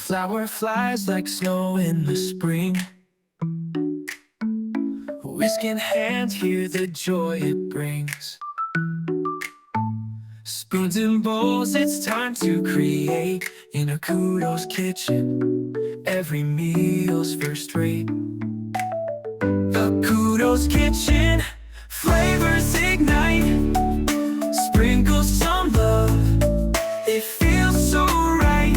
flower flies like snow in the spring. Whisk in hand, hear the joy it brings. Spoons and bowls, it's time to create. In a kudos kitchen, every meal's first rate. A kudos kitchen, flavors ignite. Sprinkle some love, it feels so right.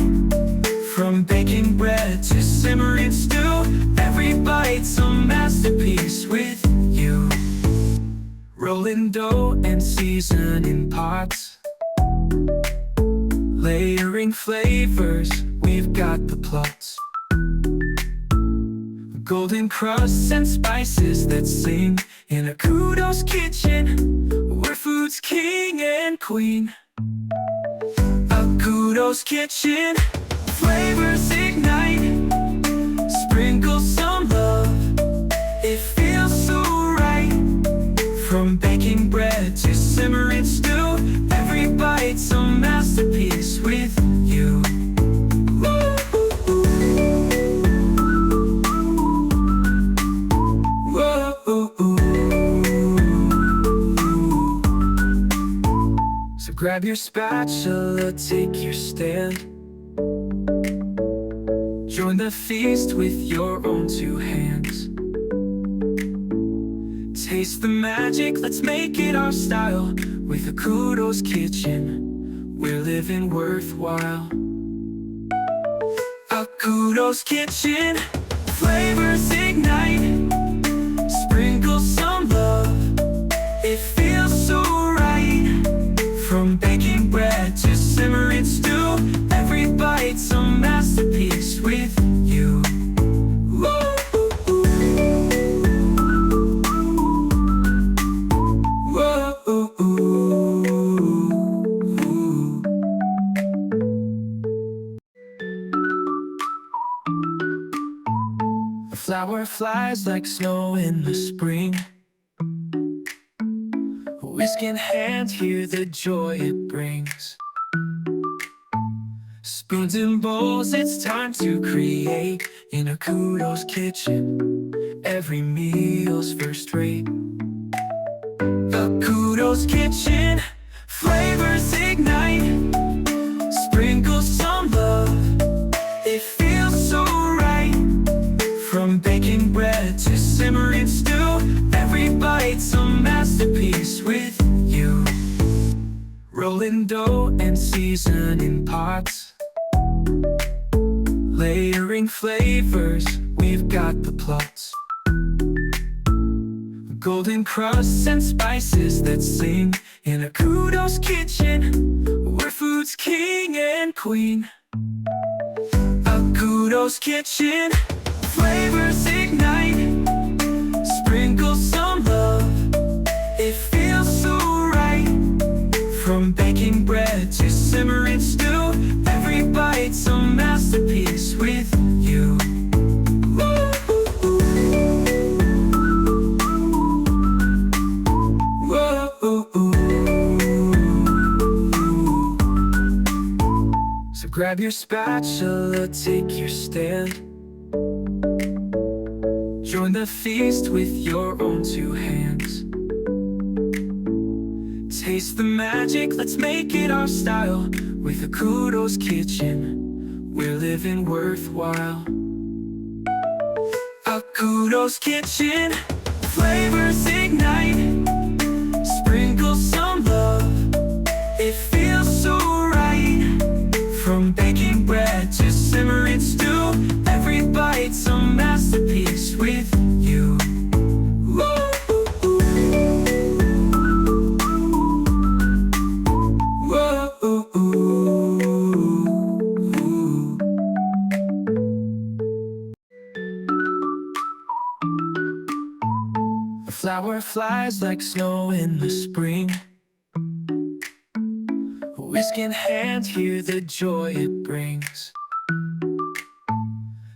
From baking bread to simmering stew, every bite's a masterpiece with you. Rolling dough and seasoning pots, layering flavors, we've got the plots. Golden crusts and spices that sing. In a kudos kitchen, where food's king and queen. A kudos kitchen, flavors ignite. Sprinkle some love, it feels so right. From baking bread to simmering stew, every bite's a masterpiece with you. So grab your spatula, take your stand. Join the feast with your own two hands. Taste the magic, let's make it our style. With a kudos kitchen, we're living worthwhile. A kudos kitchen, flavors ignite. Sprinkle some love, it feels so right. From baking bread to simmering stew, every bite's a masterpiece with you. A flower flies like snow in the spring. Whisk in hand, hear the joy it brings. Spoons and bowls, it's time to create. In a kudos kitchen, every meal's first rate. A kudos kitchen, flavors ignite. Sprinkle some love, it feels so right. From baking bread to simmering stew, every bite's a masterpiece with you. Rolling dough and seasoning pots, layering flavors, we've got the plots. Golden crusts and spices that sing. In a kudos kitchen, where food's king and queen. A kudos kitchen, flavors ignite. Sprinkle some love, it feels so right. From baking bread to simmering stew, every bite's a masterpiece with you. So grab your spatula, take your stand. Join the feast with your own two hands. Taste the magic, let's make it our style. With a kudos kitchen, we're living worthwhile. A kudos kitchen, flavors ignite. Sprinkle some love, it feels so right. From baking bread to simmering stew, every bite's a masterpiece with you. A flower flies like snow in the spring. Whisk in hand, hear the joy it brings.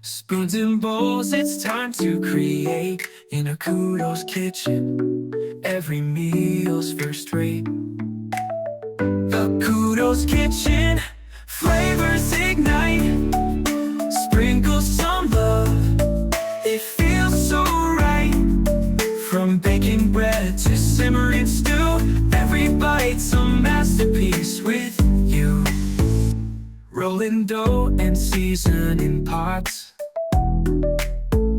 Spoons and bowls, it's time to create. In a kudos kitchen, every meal's first rate. A kudos kitchen, flavors ignite. Golden dough and season in pots,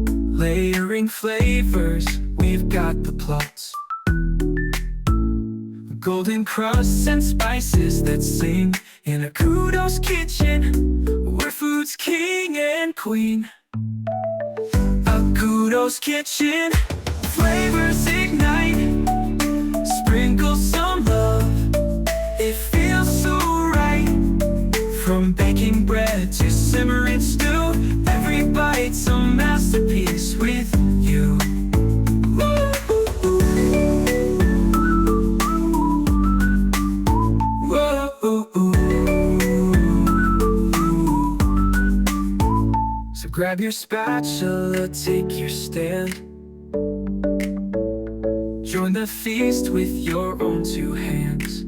layering flavors, we've got the plots. Golden crusts and spices that sing in a kudos kitchen, where food's king and queen. A kudos kitchen, flavors ignite, sprinkle some love, it feels so right. From baking bread to simmering stew, every bite's a masterpiece with you. So grab your spatula, take your stand, join the feast with your own two hands.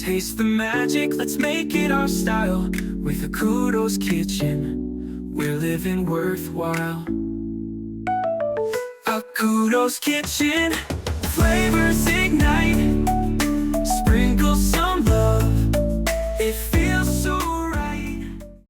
Taste the magic, let's make it our style. With a kudos kitchen, we're living worthwhile. A kudos kitchen, flavors ignite,